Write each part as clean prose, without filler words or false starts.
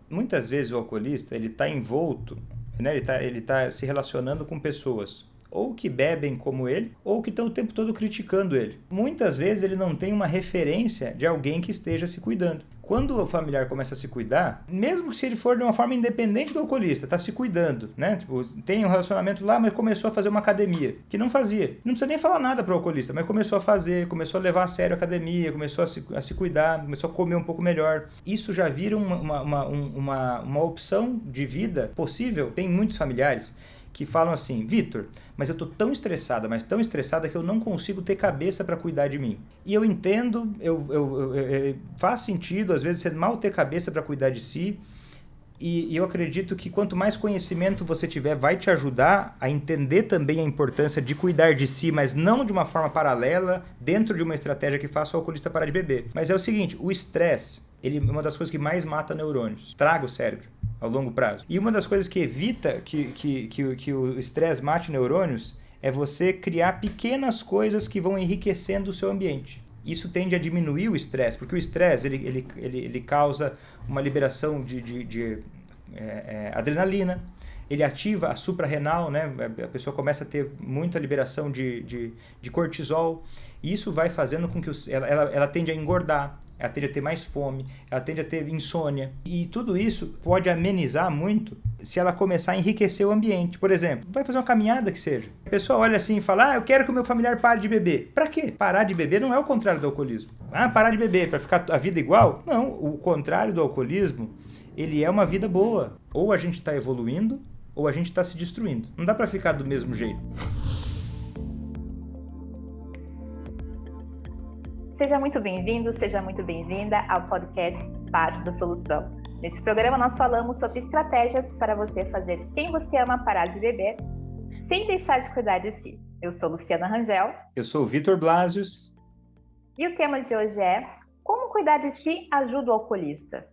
Muitas vezes o alcoolista, ele está envolto, né? Ele tá se relacionando com pessoas ou que bebem como ele, ou que estão o tempo todo criticando ele. Muitas vezes ele não tem uma referência de alguém que esteja se cuidando. Quando o familiar começa a se cuidar, mesmo que se ele for de uma forma independente do alcoolista, está se cuidando, né? Tipo, tem um relacionamento lá, mas começou a fazer uma academia, que não fazia. Não precisa nem falar nada para o alcoolista, mas começou a fazer, começou a levar a sério a academia, começou a se cuidar, começou a comer um pouco melhor. Isso já vira uma opção de vida possível. Tem muitos familiares que falam assim: Vitor, mas eu tô tão estressada, mas tão estressada que eu não consigo ter cabeça para cuidar de mim. E eu entendo, faz sentido, às vezes você mal ter cabeça para cuidar de si, e eu acredito que quanto mais conhecimento você tiver, vai te ajudar a entender também a importância de cuidar de si, mas não de uma forma paralela, dentro de uma estratégia que faça o alcoolista parar de beber. Mas é o seguinte, o estresse, ele é uma das coisas que mais mata neurônios, estraga o cérebro ao longo prazo. E uma das coisas que evita que o estresse mate neurônios é você criar pequenas coisas que vão enriquecendo o seu ambiente. Isso tende a diminuir o estresse, porque o estresse ele causa uma liberação de adrenalina, ele ativa a suprarrenal, né? A pessoa começa a ter muita liberação de cortisol, e isso vai fazendo com que ela tende a engordar, ela tende a ter mais fome, ela tende a ter insônia. E tudo isso pode amenizar muito se ela começar a enriquecer o ambiente. Por exemplo, vai fazer uma caminhada que seja. A pessoa olha assim e fala: eu quero que o meu familiar pare de beber. Pra quê? Parar de beber não é o contrário do alcoolismo. Parar de beber pra ficar a vida igual? Não, o contrário do alcoolismo, ele é uma vida boa. Ou a gente está evoluindo, ou a gente está se destruindo. Não dá pra ficar do mesmo jeito. Seja muito bem-vindo, seja muito bem-vinda ao podcast Parte da Solução. Nesse programa nós falamos sobre estratégias para você fazer quem você ama parar de beber sem deixar de cuidar de si. Eu sou Luciana Rangel. Eu sou o Vitor Blasius. E o tema de hoje é: como cuidar de si ajuda o alcoolista?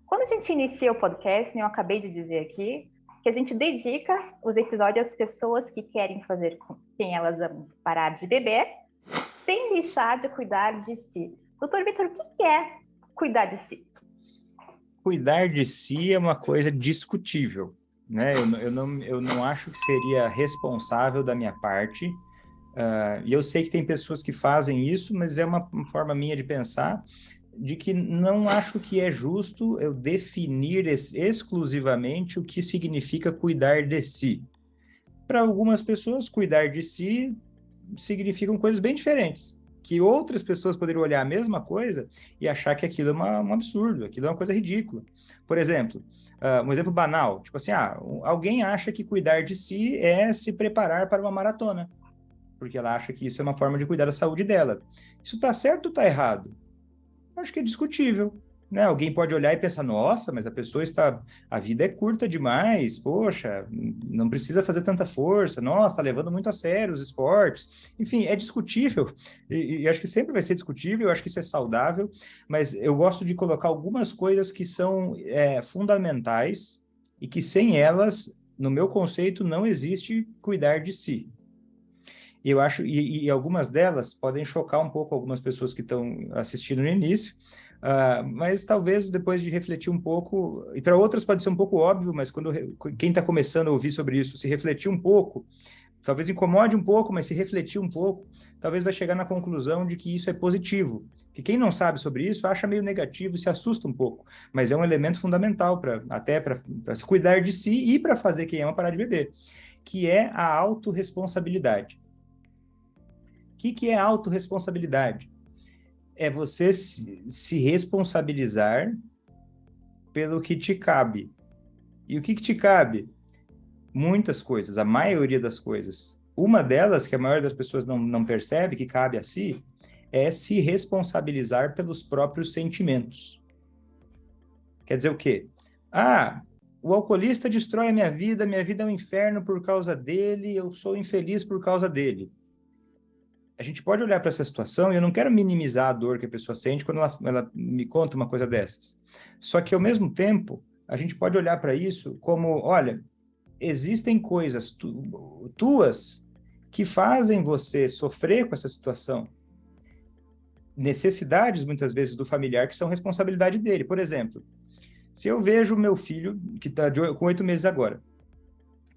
Quando a gente inicia o podcast, eu acabei de dizer aqui, que a gente dedica os episódios às pessoas que querem fazer com quem elas amam parar de beber sem deixar de cuidar de si. Doutor Vitor, o que é cuidar de si? Cuidar de si é uma coisa discutível, né? Eu não acho que seria responsável da minha parte, e eu sei que tem pessoas que fazem isso, mas é uma forma minha de pensar, de que não acho que é justo eu definir exclusivamente o que significa cuidar de si. Para algumas pessoas, cuidar de si significam coisas bem diferentes, que outras pessoas poderiam olhar a mesma coisa e achar que aquilo é um absurdo, aquilo é uma coisa ridícula. Por exemplo, um exemplo banal, tipo assim, alguém acha que cuidar de si é se preparar para uma maratona, porque ela acha que isso é uma forma de cuidar da saúde dela. Isso está certo ou está errado? Eu acho que é discutível, né? Alguém pode olhar e pensar: nossa, mas a vida é curta demais, poxa, não precisa fazer tanta força, nossa, está levando muito a sério os esportes. Enfim, é discutível, e acho que sempre vai ser discutível, eu acho que isso é saudável, mas eu gosto de colocar algumas coisas que são fundamentais e que sem elas, no meu conceito, não existe cuidar de si. E eu acho, e algumas delas podem chocar um pouco algumas pessoas que estão assistindo no início, mas talvez depois de refletir um pouco, e para outras pode ser um pouco óbvio, mas quem está começando a ouvir sobre isso, se refletir um pouco, talvez incomode um pouco, mas se refletir um pouco, talvez vai chegar na conclusão de que isso é positivo. Que quem não sabe sobre isso acha meio negativo e se assusta um pouco, mas é um elemento fundamental para se cuidar de si e para fazer quem ama parar de beber, que é a autorresponsabilidade. O que é autorresponsabilidade? É você se responsabilizar pelo que te cabe. E o que te cabe? Muitas coisas, a maioria das coisas. Uma delas, que a maioria das pessoas não percebe, que cabe a si, é se responsabilizar pelos próprios sentimentos. Quer dizer o quê? O alcoolista destrói a minha vida é um inferno por causa dele, eu sou infeliz por causa dele. A gente pode olhar para essa situação, e eu não quero minimizar a dor que a pessoa sente quando ela me conta uma coisa dessas. Só que, ao mesmo tempo, a gente pode olhar para isso como: olha, existem coisas tuas que fazem você sofrer com essa situação. Necessidades, muitas vezes, do familiar que são responsabilidade dele. Por exemplo, Se eu vejo o meu filho, que está com 8 meses agora,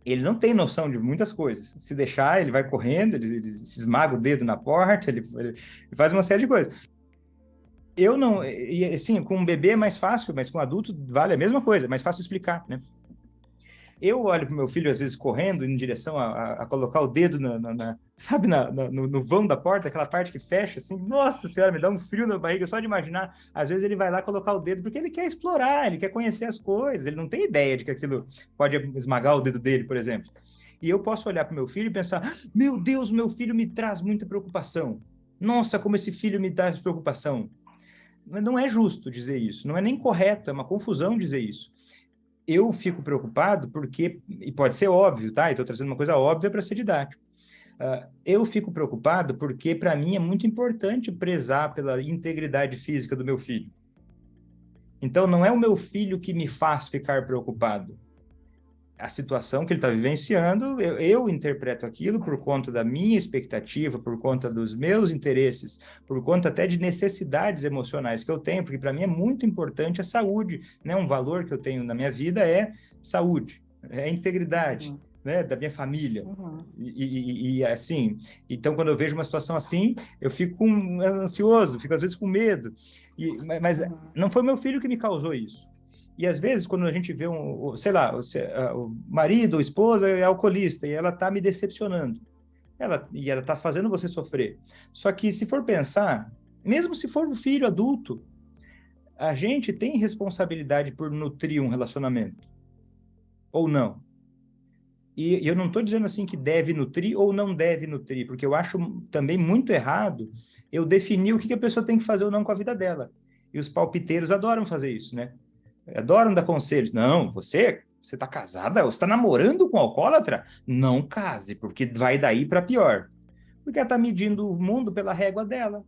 ele não tem noção de muitas coisas. Se deixar, ele vai correndo, ele se esmaga o dedo na porta, ele faz uma série de coisas. Eu não, e assim, com um bebê é mais fácil, mas com um adulto vale a mesma coisa, é mais fácil explicar, né? Eu olho para o meu filho, às vezes, correndo em direção a colocar o dedo sabe, no vão da porta, aquela parte que fecha, assim, nossa senhora, me dá um frio na barriga só de imaginar. Às vezes ele vai lá colocar o dedo porque ele quer explorar, ele quer conhecer as coisas, ele não tem ideia de que aquilo pode esmagar o dedo dele, por exemplo. E eu posso olhar para o meu filho e pensar, meu Deus, meu filho me traz muita preocupação. Nossa, como esse filho me traz preocupação. Mas não é justo dizer isso, não é nem correto, é uma confusão dizer isso. Eu fico preocupado porque, e pode ser óbvio, tá? Estou trazendo uma coisa óbvia para ser didático. Eu fico preocupado porque, para mim, é muito importante prezar pela integridade física do meu filho. Então, não é o meu filho que me faz ficar preocupado. A situação que ele está vivenciando, eu interpreto aquilo por conta da minha expectativa, por conta dos meus interesses, por conta até de necessidades emocionais que eu tenho, porque para mim é muito importante a saúde, né? Um valor que eu tenho na minha vida é saúde, é integridade, né? Da minha família. E assim, então quando eu vejo uma situação assim, eu fico ansioso, fico às vezes com medo. Mas não foi meu filho que me causou isso. E às vezes, quando a gente vê sei lá, o marido ou esposa é alcoolista e ela está me decepcionando, ela está fazendo você sofrer. Só que se for pensar, mesmo se for um filho adulto, a gente tem responsabilidade por nutrir um relacionamento. Ou não? E eu não estou dizendo assim que deve nutrir ou não deve nutrir, porque eu acho também muito errado eu definir o que a pessoa tem que fazer ou não com a vida dela. E os palpiteiros adoram fazer isso, né? Adoram dar conselhos. Não, você está casada? Você está namorando com um alcoólatra? Não case, porque vai daí para pior. Porque ela está medindo o mundo pela régua dela.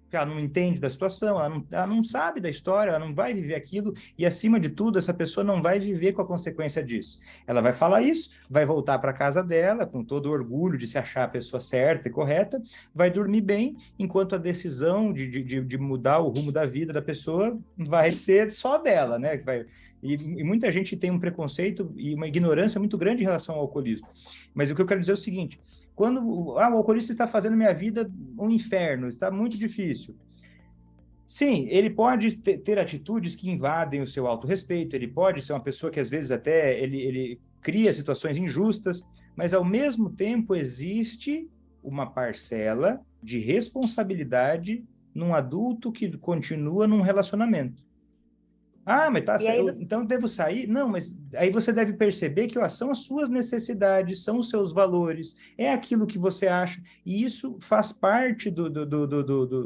Porque ela não entende da situação, ela não sabe da história, ela não vai viver aquilo, e acima de tudo, essa pessoa não vai viver com a consequência disso. Ela vai falar isso, vai voltar para casa dela, com todo o orgulho de se achar a pessoa certa e correta, vai dormir bem, enquanto a decisão de mudar o rumo da vida da pessoa vai ser só dela, né? E muita gente tem um preconceito e uma ignorância muito grande em relação ao alcoolismo. Mas o que eu quero dizer é o seguinte: quando o alcoolista está fazendo minha vida um inferno, está muito difícil. Sim, ele pode ter atitudes que invadem o seu autorrespeito, ele pode ser uma pessoa que às vezes até ele cria situações injustas, mas ao mesmo tempo existe uma parcela de responsabilidade num adulto que continua num relacionamento. Ah, mas tá, então eu devo sair? Não, mas aí você deve perceber que são as suas necessidades, são os seus valores, é aquilo que você acha, e isso faz parte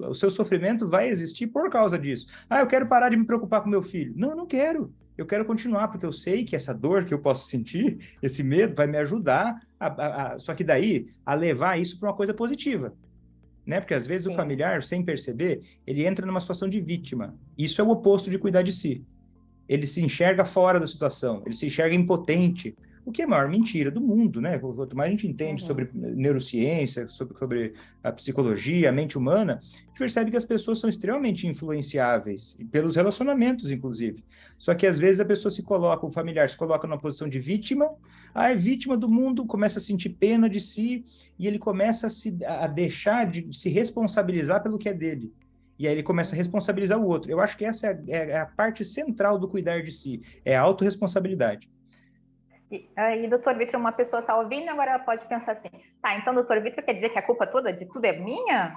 o seu sofrimento vai existir por causa disso. Ah, eu quero parar de me preocupar com meu filho. Não, eu não quero. Eu quero continuar, porque eu sei que essa dor que eu posso sentir, esse medo, vai me ajudar, só que daí, a levar isso para uma coisa positiva. Né? Porque às vezes o familiar, sem perceber, ele entra numa situação de vítima. Isso é o oposto de cuidar de si. Ele se enxerga fora da situação, ele se enxerga impotente, o que é a maior mentira do mundo, né? Quanto mais a gente entende sobre neurociência, sobre a psicologia, a mente humana, a gente percebe que as pessoas são extremamente influenciáveis, pelos relacionamentos, inclusive. Só que às vezes a pessoa o familiar se coloca numa posição de vítima, é vítima do mundo, começa a sentir pena de si, e ele começa a deixar de se responsabilizar pelo que é dele. E aí ele começa a responsabilizar o outro. Eu acho que essa é a parte central do cuidar de si, é a autorresponsabilidade. E aí, doutor Vitor, uma pessoa está ouvindo e agora ela pode pensar assim, tá, então, doutor Vitor, quer dizer que a culpa toda de tudo é minha?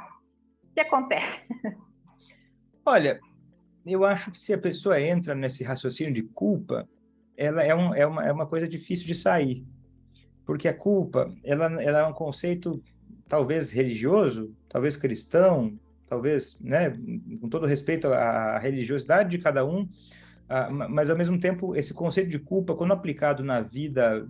O que acontece? Olha, eu acho que se a pessoa entra nesse raciocínio de culpa, ela é uma coisa difícil de sair. Porque a culpa, ela é um conceito talvez religioso, talvez cristão, talvez, né, com todo respeito à religiosidade de cada um, mas ao mesmo tempo esse conceito de culpa, quando aplicado na vida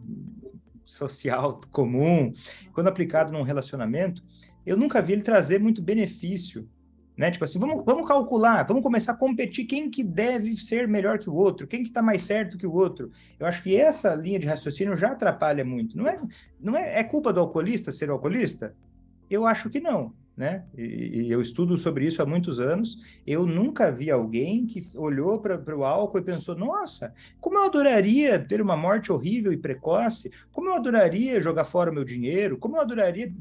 social comum, quando aplicado num relacionamento, eu nunca vi ele trazer muito benefício, né? Tipo assim, vamos calcular, vamos começar a competir quem que deve ser melhor que o outro, quem que está mais certo que o outro. Eu acho que essa linha de raciocínio já atrapalha muito. Não é culpa do alcoolista ser alcoolista? Eu acho que não. né? E eu estudo sobre isso há muitos anos. Eu nunca vi alguém que olhou para o álcool e pensou: nossa, como eu adoraria ter uma morte horrível e precoce, como eu adoraria jogar fora o meu dinheiro, como eu adoraria.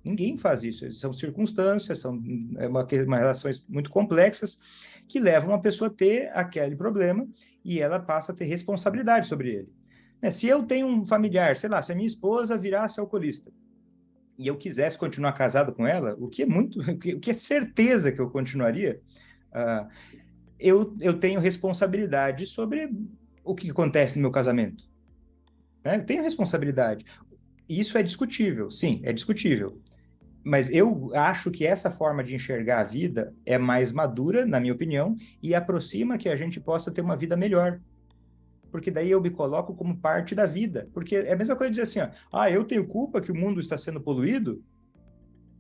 Ninguém faz isso. São circunstâncias, são relações muito complexas que levam a pessoa a ter aquele problema e ela passa a ter responsabilidade sobre ele. Se eu tenho um familiar, sei lá, se a minha esposa virasse alcoolista, e eu quisesse continuar casado com ela, o que é muito, o que é certeza que eu continuaria, eu tenho responsabilidade sobre o que acontece no meu casamento. Né? Eu tenho responsabilidade. Isso é discutível, sim, é discutível. Mas eu acho que essa forma de enxergar a vida é mais madura, na minha opinião, e aproxima que a gente possa ter uma vida melhor. Porque daí eu me coloco como parte da vida. Porque é a mesma coisa de dizer assim, eu tenho culpa que o mundo está sendo poluído?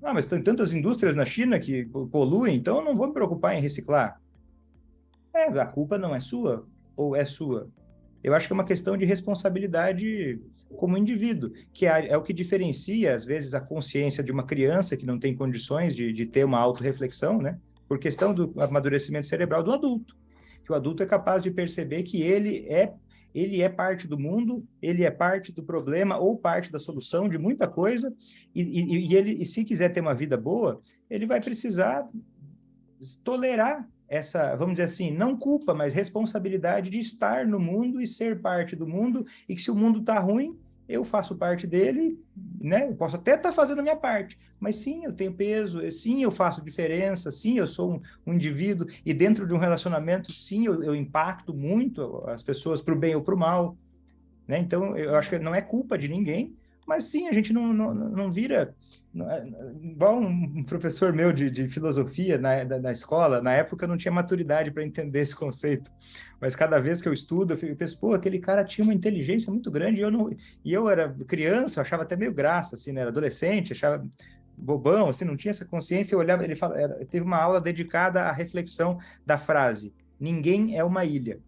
Mas tem tantas indústrias na China que poluem, então eu não vou me preocupar em reciclar. A culpa não é sua ou é sua? Eu acho que é uma questão de responsabilidade como indivíduo, que é o que diferencia, às vezes, a consciência de uma criança que não tem condições de ter uma autorreflexão, né? Por questão do amadurecimento cerebral do adulto. Que o adulto é capaz de perceber que ele é parte do mundo, ele é parte do problema ou parte da solução de muita coisa, e se quiser ter uma vida boa, ele vai precisar tolerar essa, vamos dizer assim, não culpa, mas responsabilidade de estar no mundo e ser parte do mundo, e que se o mundo está ruim, eu faço parte dele, né? Eu posso até estar fazendo a minha parte, mas sim, eu tenho peso, sim, eu faço diferença, sim, eu sou um indivíduo, e dentro de um relacionamento, sim, eu impacto muito as pessoas para o bem ou para o mal, né? Então, eu acho que não é culpa de ninguém, mas sim, a gente não vira... igual um professor meu de filosofia na escola, na época eu não tinha maturidade para entender esse conceito, mas cada vez que eu estudo, eu penso, pô, aquele cara tinha uma inteligência muito grande, e eu era criança, eu achava até meio graça, assim, né? Era adolescente, achava bobão, assim, não tinha essa consciência, eu olhava, teve uma aula dedicada à reflexão da frase, ninguém é uma ilha.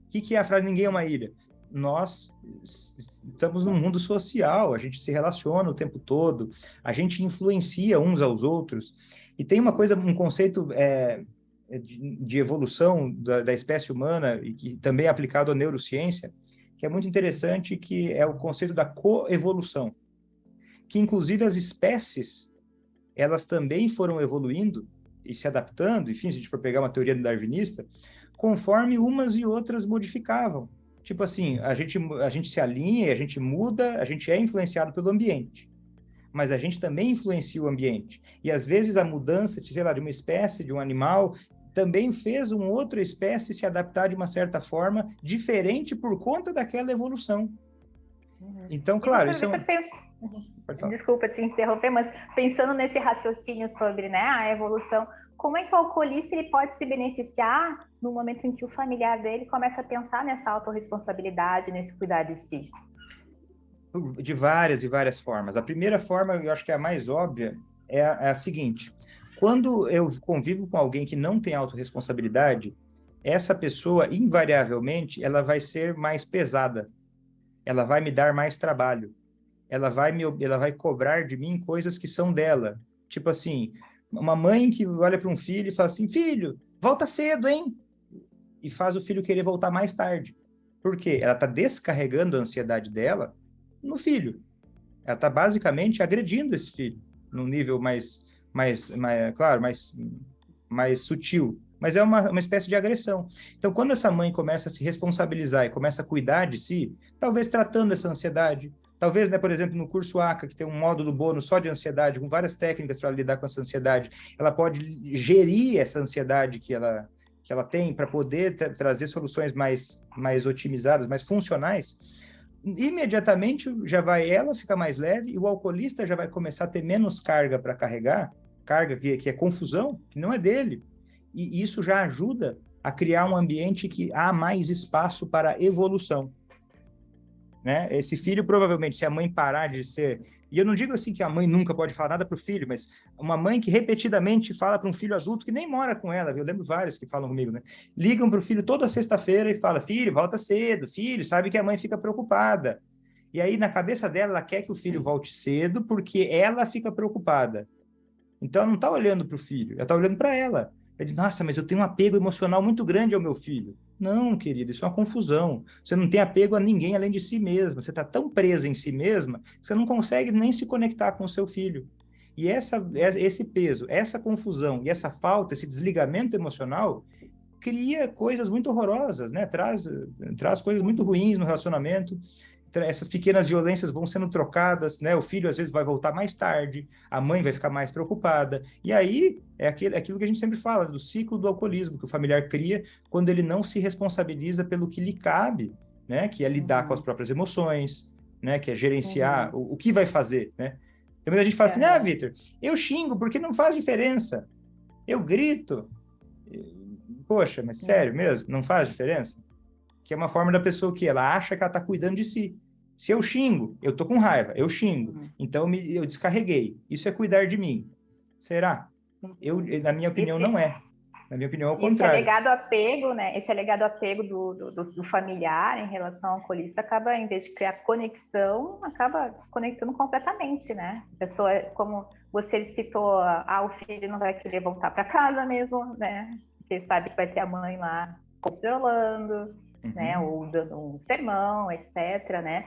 O que é a frase ninguém é uma ilha? Nós estamos num mundo social, a gente se relaciona o tempo todo, a gente influencia uns aos outros, e tem uma coisa, um conceito de evolução da espécie humana, e que também é aplicado à neurociência, que é muito interessante, que é o conceito da coevolução, que inclusive as espécies, elas também foram evoluindo e se adaptando, enfim, se a gente for pegar uma teoria darwinista, conforme umas e outras modificavam. Tipo assim, a gente se alinha, a gente muda, a gente é influenciado pelo ambiente, mas a gente também influencia o ambiente. E às vezes a mudança, sei lá, de uma espécie, de um animal, também fez uma outra espécie se adaptar de uma certa forma diferente por conta daquela evolução. Então, claro, isso é um... Desculpa te interromper, mas pensando nesse raciocínio sobre, né, a evolução, como é que o alcoolista ele pode se beneficiar no momento em que o familiar dele começa a pensar nessa autorresponsabilidade, nesse cuidar de si? De várias e várias formas. A primeira forma, eu acho que é a mais óbvia, é a seguinte: quando eu convivo com alguém que não tem autorresponsabilidade, essa pessoa, invariavelmente, ela vai ser mais pesada, ela vai me dar mais trabalho, ela vai cobrar de mim coisas que são dela. Tipo assim, uma mãe que olha para um filho e fala assim, filho, volta cedo, hein? E faz o filho querer voltar mais tarde. Por quê? Ela está descarregando a ansiedade dela no filho. Ela está basicamente agredindo esse filho, num nível claro, mais sutil. Mas é uma espécie de agressão. Então, quando essa mãe começa a se responsabilizar e começa a cuidar de si, talvez tratando essa ansiedade, talvez, né, por exemplo, no curso ACA, que tem um módulo bônus só de ansiedade, com várias técnicas para lidar com essa ansiedade, ela pode gerir essa ansiedade que ela tem para poder trazer soluções mais otimizadas, mais funcionais. Imediatamente já vai ela ficar mais leve e o alcoolista já vai começar a ter menos carga para carregar, carga que é confusão, que não é dele. E isso já ajuda a criar um ambiente que há mais espaço para evolução. Né? Esse filho, provavelmente, se a mãe parar de ser... E eu não digo assim que a mãe nunca pode falar nada para o filho, mas uma mãe que repetidamente fala para um filho adulto que nem mora com ela, eu lembro vários que falam comigo, né? Ligam para o filho toda sexta-feira e falam, filho, volta cedo, filho, sabe que a mãe fica preocupada. E aí, na cabeça dela, ela quer que o filho volte cedo porque ela fica preocupada. Então, ela não está olhando para o filho, ela está olhando para ela. Ela diz, nossa, mas eu tenho um apego emocional muito grande ao meu filho. Não, querido, isso é uma confusão. Você não tem apego a ninguém além de si mesma. Você está tão presa em si mesma que você não consegue nem se conectar com o seu filho. E esse peso, essa confusão e essa falta, esse desligamento emocional cria coisas muito horrorosas, né? Traz coisas muito ruins no relacionamento. Essas pequenas violências vão sendo trocadas, né? O filho às vezes vai voltar mais tarde, a mãe vai ficar mais preocupada. E aí aquilo que a gente sempre fala do ciclo do alcoolismo que o familiar cria quando ele não se responsabiliza pelo que lhe cabe, né? Que é lidar com as próprias emoções, né? Que é gerenciar o que vai fazer, né? Então muita gente fala assim, Vitor, eu xingo porque não faz diferença. Eu grito. Poxa, mas sério mesmo? Não faz diferença? Que é uma forma da pessoa que ela acha que ela está cuidando de si. Se eu xingo, eu tô com raiva, eu xingo. Então eu descarreguei. Isso é cuidar de mim. Será? Na minha opinião, não é. Na minha opinião, é o contrário. Esse alegado apego, né? Esse alegado apego do familiar em relação ao alcoolista acaba, em vez de criar conexão, acaba desconectando completamente, né? A pessoa, como você citou, o filho não vai querer voltar para casa mesmo, né? Porque sabe que vai ter a mãe lá controlando, né? Ou dando um sermão, etc, né?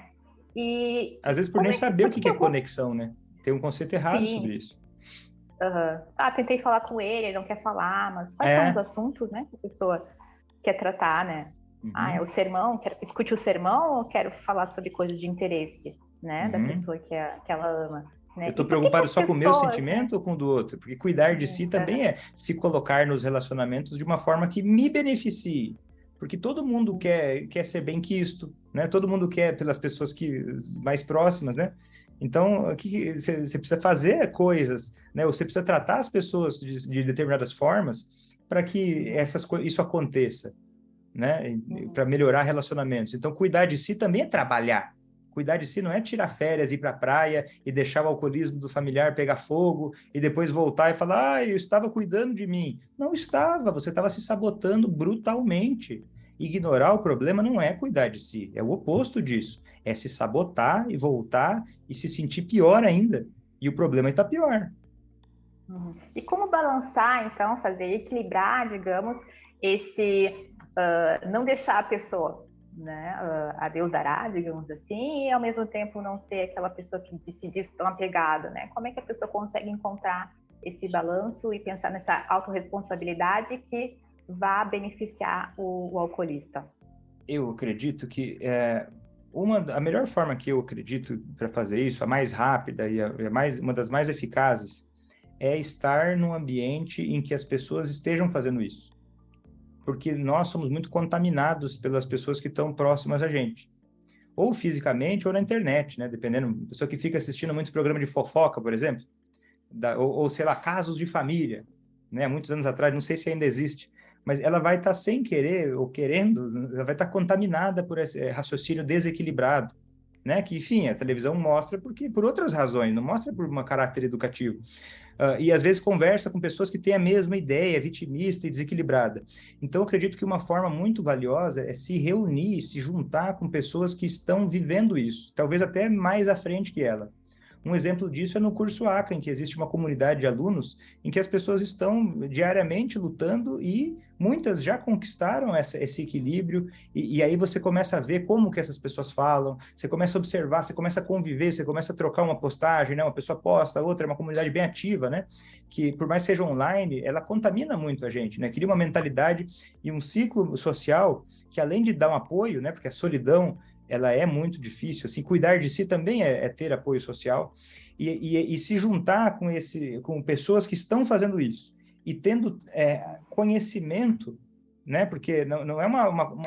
E às vezes por nem saber o que é conexão, né? Tem um conceito errado sobre isso. Tentei falar com ele não quer falar, mas quais são os assuntos, né, que a pessoa quer tratar, né? É o sermão, escute o sermão ou quero falar sobre coisas de interesse, né, da pessoa que ela ama? Né? Eu estou preocupado só com o meu sentimento, né? Ou com o do outro? Porque cuidar de si também é se colocar nos relacionamentos de uma forma que me beneficie. Porque todo mundo quer ser bem-quisto, né? Todo mundo quer pelas pessoas mais próximas, né? Então, você precisa fazer coisas, né? Você precisa tratar as pessoas de determinadas formas para que isso aconteça, né? Para melhorar relacionamentos. Então, cuidar de si também é trabalhar. Cuidar de si não é tirar férias, ir para a praia e deixar o alcoolismo do familiar pegar fogo e depois voltar e falar, eu estava cuidando de mim. Não estava, você estava se sabotando brutalmente. Ignorar o problema não é cuidar de si, é o oposto disso. É se sabotar e voltar e se sentir pior ainda. E o problema está pior. E como balançar, então, fazer equilibrar, digamos, esse não deixar a pessoa, né, a Deus dará, digamos assim, e ao mesmo tempo não ser aquela pessoa que se diz tão apegada, né? Como é que a pessoa consegue encontrar esse balanço e pensar nessa autorresponsabilidade que vá beneficiar o alcoolista? Eu acredito que a melhor forma que eu acredito para fazer isso, a mais rápida e uma das mais eficazes, é estar num ambiente em que as pessoas estejam fazendo isso. Porque nós somos muito contaminados pelas pessoas que estão próximas a gente. Ou fisicamente, ou na internet, né? Dependendo, pessoa que fica assistindo muito programa de fofoca, por exemplo, ou sei lá, casos de família, né? Muitos anos atrás, não sei se ainda existe, mas ela vai estar sem querer ou querendo, ela vai estar contaminada por esse raciocínio desequilibrado, né? Que, enfim, a televisão mostra por outras razões, não mostra por um caráter educativo. E às vezes conversa com pessoas que têm a mesma ideia, vitimista e desequilibrada. Então, eu acredito que uma forma muito valiosa é se reunir, se juntar com pessoas que estão vivendo isso, talvez até mais à frente que ela. Um exemplo disso é no curso ACA, em que existe uma comunidade de alunos em que as pessoas estão diariamente lutando e muitas já conquistaram esse equilíbrio e aí você começa a ver como que essas pessoas falam, você começa a observar, você começa a conviver, você começa a trocar uma postagem, né? Uma pessoa posta, outra, é uma comunidade bem ativa, né? Que por mais que seja online, ela contamina muito a gente, né? Cria uma mentalidade e um ciclo social que além de dar um apoio, né? Porque a solidão ela é muito difícil, assim, cuidar de si também é ter apoio social, e se juntar com pessoas que estão fazendo isso, e tendo conhecimento, né, porque não é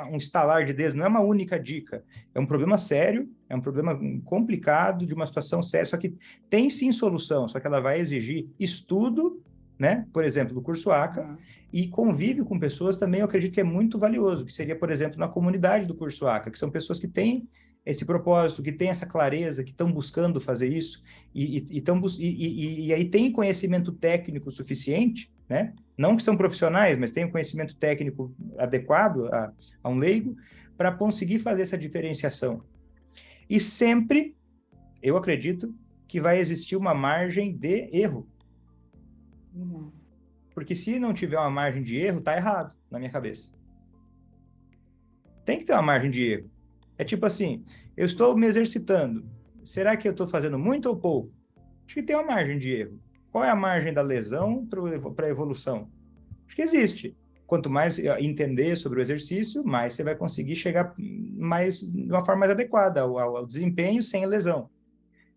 um estalar de dedos, não é uma única dica, é um problema sério, é um problema complicado, de uma situação séria, só que tem sim solução, só que ela vai exigir estudo, né? Por exemplo, do curso ACA, e convívio com pessoas também eu acredito que é muito valioso, que seria, por exemplo, na comunidade do curso ACA, que são pessoas que têm esse propósito, que têm essa clareza, que estão buscando fazer isso, e aí tem conhecimento técnico suficiente, né? Não que são profissionais, mas têm um conhecimento técnico adequado a um leigo, para conseguir fazer essa diferenciação. E sempre, eu acredito, que vai existir uma margem de erro. Porque se não tiver uma margem de erro, tá errado, na minha cabeça. Tem que ter uma margem de erro. É tipo assim, eu estou me exercitando. Será que eu estou fazendo muito ou pouco? Acho que tem uma margem de erro. Qual é a margem da lesão para a evolução? Acho que existe. Quanto mais entender sobre o exercício, mais você vai conseguir chegar mais, de uma forma mais adequada ao desempenho sem a lesão.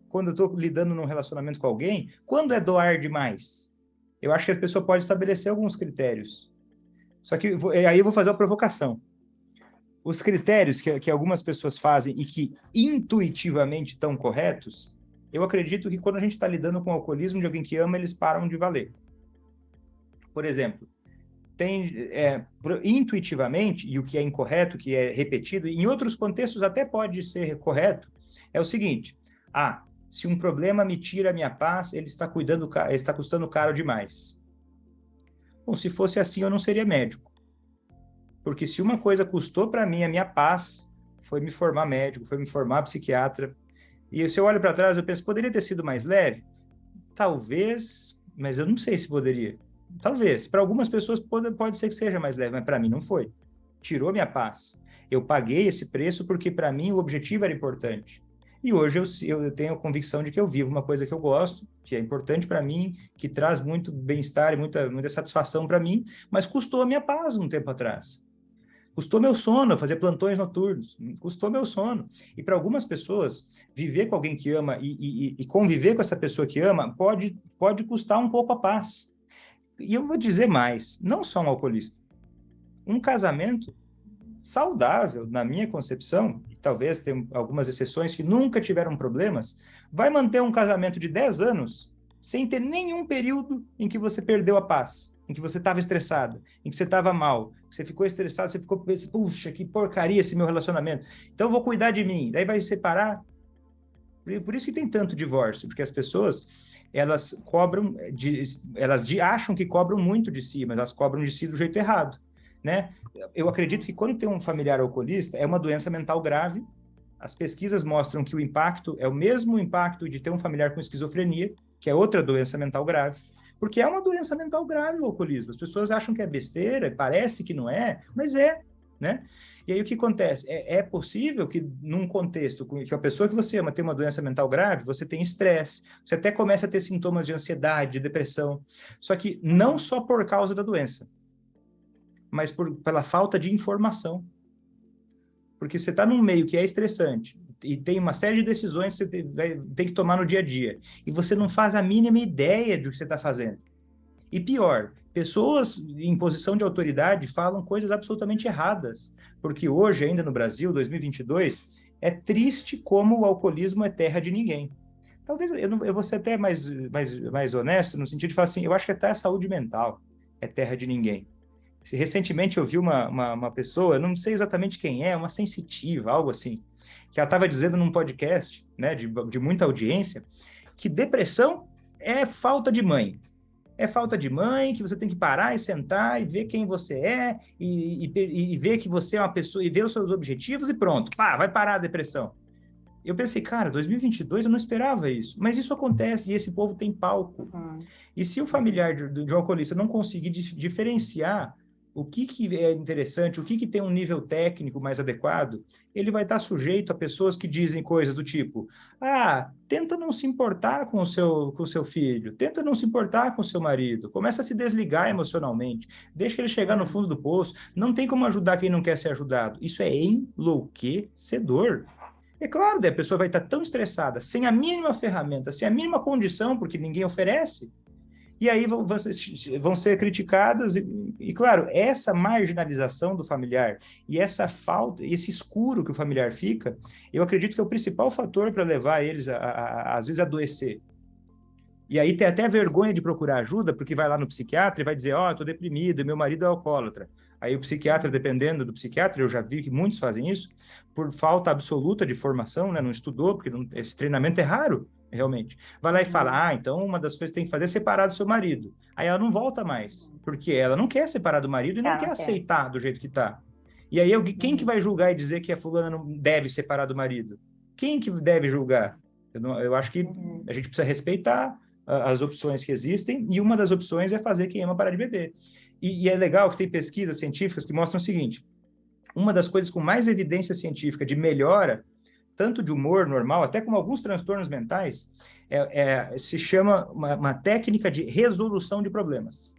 Quando eu estou lidando num relacionamento com alguém, quando é doar demais? Eu acho que a pessoa pode estabelecer alguns critérios. Só que aí eu vou fazer uma provocação. Os critérios que algumas pessoas fazem e que intuitivamente estão corretos, eu acredito que quando a gente está lidando com o alcoolismo de alguém que ama, eles param de valer. Por exemplo, intuitivamente, e o que é incorreto, que é repetido, em outros contextos até pode ser correto, é o seguinte: se um problema me tira a minha paz, ele está custando caro demais. Bom, se fosse assim, eu não seria médico. Porque se uma coisa custou para mim a minha paz, foi me formar médico, foi me formar psiquiatra. E se eu olho para trás, eu penso, poderia ter sido mais leve? Talvez, mas eu não sei se poderia. Talvez. Para algumas pessoas pode ser que seja mais leve, mas para mim não foi. Tirou minha paz. Eu paguei esse preço porque para mim o objetivo era importante. E hoje eu tenho a convicção de que eu vivo uma coisa que eu gosto, que é importante para mim, que traz muito bem-estar e muita satisfação para mim, mas custou a minha paz um tempo atrás. Custou meu sono, fazer plantões noturnos, custou meu sono. E para algumas pessoas, viver com alguém que ama e conviver com essa pessoa que ama pode custar um pouco a paz. E eu vou dizer mais, não só um alcoolista. Um casamento saudável, na minha concepção, e talvez tenha algumas exceções que nunca tiveram problemas, vai manter um casamento de 10 anos sem ter nenhum período em que você perdeu a paz, em que você estava estressado, em que você estava mal, que você ficou estressado, você ficou pensando, puxa, que porcaria esse meu relacionamento. Então eu vou cuidar de mim. Daí vai separar. Por isso que tem tanto divórcio, porque as pessoas, elas acham que cobram muito de si, mas elas cobram de si do jeito errado, né? Eu acredito que quando tem um familiar alcoolista, é uma doença mental grave. As pesquisas mostram que o impacto é o mesmo impacto de ter um familiar com esquizofrenia, que é outra doença mental grave, porque é uma doença mental grave o alcoolismo. As pessoas acham que é besteira, parece que não é, mas é, né? E aí o que acontece? É possível que num contexto que a pessoa que você ama tem uma doença mental grave, você tem estresse, você até começa a ter sintomas de ansiedade, de depressão, só que não só por causa da doença, mas pela falta de informação. Porque você está num meio que é estressante e tem uma série de decisões que você tem que tomar no dia a dia, e você não faz a mínima ideia do que você está fazendo. E pior, pessoas em posição de autoridade falam coisas absolutamente erradas, porque hoje, ainda no Brasil, 2022, é triste como o alcoolismo é terra de ninguém. Talvez eu vou ser até mais honesto, no sentido de falar assim, eu acho que até a saúde mental é terra de ninguém. Recentemente eu vi uma pessoa, não sei exatamente quem é, uma sensitiva, algo assim, que ela estava dizendo num podcast, né, de muita audiência, que depressão é falta de mãe. É falta de mãe, que você tem que parar e sentar e ver quem você é e ver que você é uma pessoa e ver os seus objetivos e pronto, pá, vai parar a depressão. Eu pensei, cara, 2022 eu não esperava isso, mas isso acontece e esse povo tem palco. E se o familiar de um alcoolista não conseguir diferenciar o que é interessante, o que tem um nível técnico mais adequado, ele vai estar sujeito a pessoas que dizem coisas do tipo, tenta não se importar com o seu filho, tenta não se importar com o seu marido, começa a se desligar emocionalmente, deixa ele chegar no fundo do poço, não tem como ajudar quem não quer ser ajudado. Isso é enlouquecedor. É claro, daí a pessoa vai estar tão estressada, sem a mínima ferramenta, sem a mínima condição, porque ninguém oferece, e aí vão ser criticadas, e claro, essa marginalização do familiar e essa falta, esse escuro que o familiar fica, eu acredito que é o principal fator para levar eles, às vezes, a adoecer. E aí tem até vergonha de procurar ajuda, porque vai lá no psiquiatra e vai dizer, eu tô deprimido, meu marido é alcoólatra. Aí o psiquiatra, dependendo do psiquiatra, eu já vi que muitos fazem isso, por falta absoluta de formação, né? Não estudou, porque esse treinamento é raro, realmente. Vai lá e fala, então uma das coisas que tem que fazer é separar do seu marido. Aí ela não volta mais, porque ela não quer separar do marido e não quer aceitar do jeito que tá. E aí quem que vai julgar e dizer que a fulana não deve separar do marido? Quem que deve julgar? Eu acho que a gente precisa respeitar as opções que existem, e uma das opções é fazer quem ama parar de beber. E é legal que tem pesquisas científicas que mostram o seguinte: uma das coisas com mais evidência científica de melhora, tanto de humor normal, até como alguns transtornos mentais, se chama uma técnica de resolução de problemas.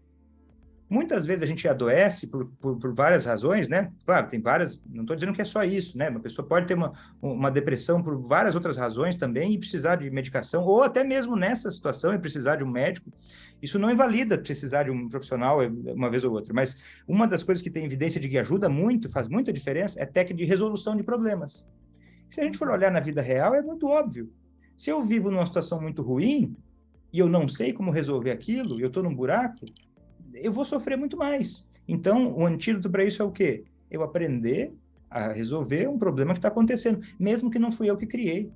Muitas vezes a gente adoece por várias razões, né? Claro, tem várias, não estou dizendo que é só isso, né? Uma pessoa pode ter uma depressão por várias outras razões também e precisar de medicação, ou até mesmo nessa situação e precisar de um médico. Isso não invalida precisar de um profissional uma vez ou outra, mas uma das coisas que tem evidência de que ajuda muito, faz muita diferença, é técnica de resolução de problemas. Se a gente for olhar na vida real, é muito óbvio. Se eu vivo numa situação muito ruim e eu não sei como resolver aquilo, eu estou num buraco, eu vou sofrer muito mais. Então, o antídoto para isso é o quê? Eu aprender a resolver um problema que está acontecendo, mesmo que não fui eu que criei.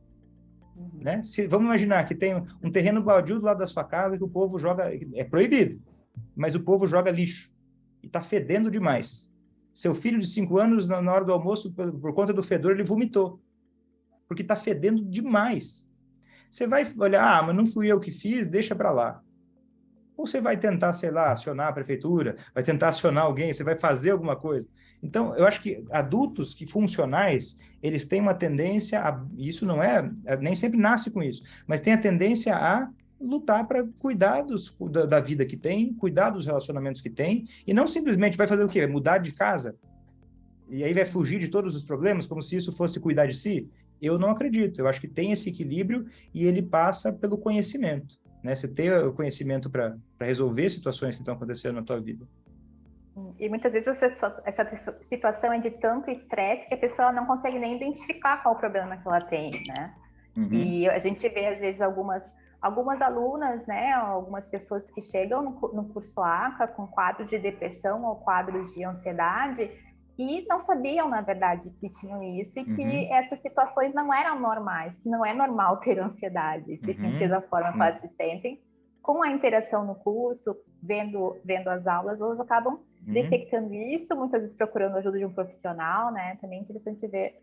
Né? Vamos imaginar que tem um terreno baldio do lado da sua casa que o povo joga, é proibido, mas o povo joga lixo e está fedendo demais. Seu filho de 5 anos, na hora do almoço, por conta do fedor, ele vomitou, porque está fedendo demais. Você vai olhar, mas não fui eu que fiz, deixa para lá. Ou você vai tentar, sei lá, acionar a prefeitura, vai tentar acionar alguém, você vai fazer alguma coisa. Então, eu acho que adultos que funcionais, eles têm uma tendência isso não nem sempre nasce com isso, mas tem a tendência a lutar para cuidar da vida que tem, cuidar dos relacionamentos que tem, e não simplesmente vai fazer o quê? Vai mudar de casa? E aí vai fugir de todos os problemas, como se isso fosse cuidar de si? Eu não acredito. Eu acho que tem esse equilíbrio e ele passa pelo conhecimento. Né? Você ter o conhecimento para resolver situações que estão acontecendo na tua vida. E muitas vezes essa situação é de tanto estresse que a pessoa não consegue nem identificar qual o problema que ela tem, né? Uhum. E a gente vê, às vezes, algumas alunas, né? Algumas pessoas que chegam no curso ACA com quadros de depressão ou quadros de ansiedade e não sabiam, na verdade, que tinham isso e que essas situações não eram normais, que não é normal ter ansiedade, se sentir da forma que elas se sentem. Com a interação no curso, vendo as aulas, elas acabam detectando isso, muitas vezes procurando a ajuda de um profissional, né? Também é interessante ver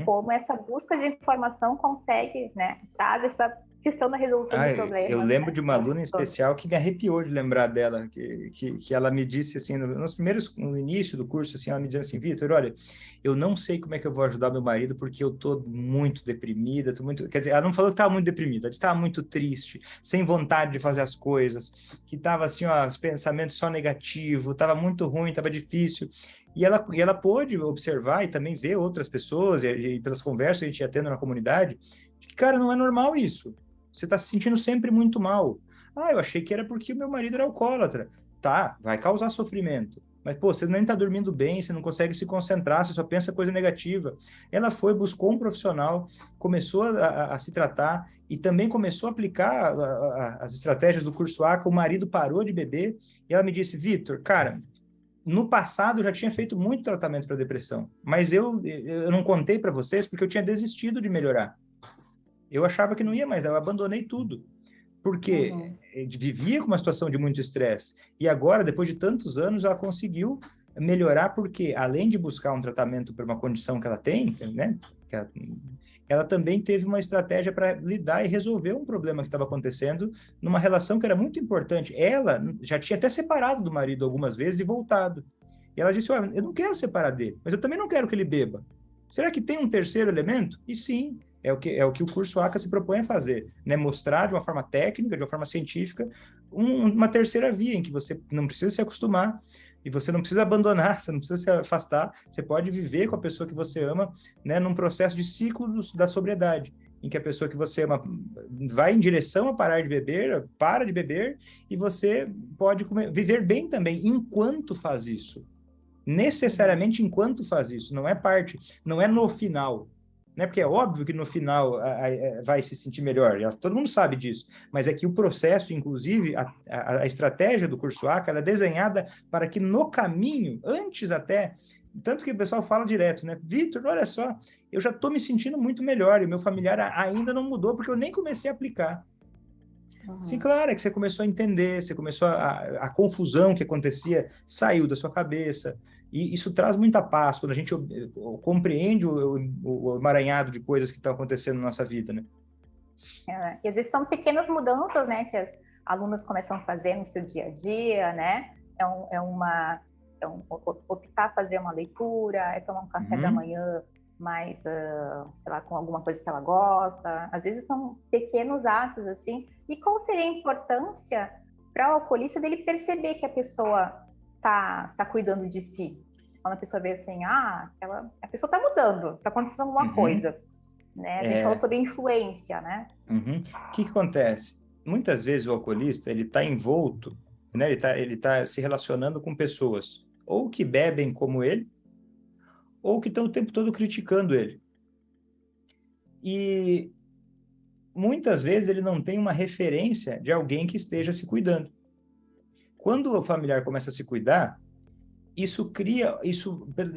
como essa busca de informação consegue, né? Traz essa questão da resolução de problemas. Eu lembro, né, de uma aluna em especial que me arrepiou de lembrar dela, que ela me disse assim, no início do curso, assim, ela me disse assim: Vitor, olha, eu não sei como é que eu vou ajudar meu marido porque eu tô muito deprimida, quer dizer, ela não falou que estava muito deprimida, ela estava muito triste, sem vontade de fazer as coisas, que estava assim, ó, os pensamentos só negativos, estava muito ruim, estava difícil. E ela pôde observar e também ver outras pessoas, e pelas conversas que a gente ia tendo na comunidade, que, cara, não é normal isso. Você está se sentindo sempre muito mal. Eu achei que era porque o meu marido era alcoólatra. Tá, vai causar sofrimento. Mas, pô, você nem está dormindo bem, você não consegue se concentrar, você só pensa coisa negativa. Ela buscou um profissional, começou a se tratar e também começou a aplicar as estratégias do curso ACA. O marido parou de beber e ela me disse: Vitor, cara, no passado eu já tinha feito muito tratamento para depressão, mas eu não contei para vocês porque eu tinha desistido de melhorar. Eu achava que não ia mais, eu abandonei tudo, porque vivia com uma situação de muito estresse. E agora, depois de tantos anos, ela conseguiu melhorar, porque além de buscar um tratamento para uma condição que ela tem, né, ela também teve uma estratégia para lidar e resolver um problema que estava acontecendo numa relação que era muito importante. Ela já tinha até separado do marido algumas vezes e voltado. E ela disse: eu não quero separar dele, mas eu também não quero que ele beba. Será que tem um terceiro elemento? E sim, é o que o curso ACA se propõe a fazer, né? Mostrar de uma forma técnica, de uma forma científica, uma terceira via em que você não precisa se acostumar e você não precisa abandonar, você não precisa se afastar, você pode viver com a pessoa que você ama, né, num processo de ciclo da sobriedade, em que a pessoa que você ama vai em direção a parar de beber, para de beber, e você pode viver bem também enquanto faz isso. Necessariamente enquanto faz isso, não é no final. Né? Porque é óbvio que no final vai se sentir melhor, todo mundo sabe disso, mas é que o processo, inclusive, a estratégia do curso ACA, ela é desenhada para que no caminho, antes até, tanto que o pessoal fala direto, né? Vitor, olha só, eu já estou me sentindo muito melhor e meu familiar ainda não mudou porque eu nem comecei a aplicar. Sim, claro, é que você começou a entender, você começou a confusão que acontecia saiu da sua cabeça. E isso traz muita paz quando a gente compreende o emaranhado de coisas que estão acontecendo na nossa vida, né? E às vezes são pequenas mudanças, né, que as alunas começam a fazer no seu dia a dia, né? Optar fazer uma leitura, é tomar um café da manhã mais, sei lá, com alguma coisa que ela gosta. Às vezes são pequenos atos, assim. E qual seria a importância para o alcoolista dele perceber que a pessoa tá cuidando de si? Quando a pessoa vê assim, a pessoa tá mudando, tá acontecendo alguma coisa, né? A gente falou sobre influência, né? O que acontece? Muitas vezes o alcoolista, ele tá envolto, né? Ele tá se relacionando com pessoas ou que bebem como ele, ou que estão o tempo todo criticando ele. E muitas vezes ele não tem uma referência de alguém que esteja se cuidando. Quando o familiar começa a se cuidar, isso cria,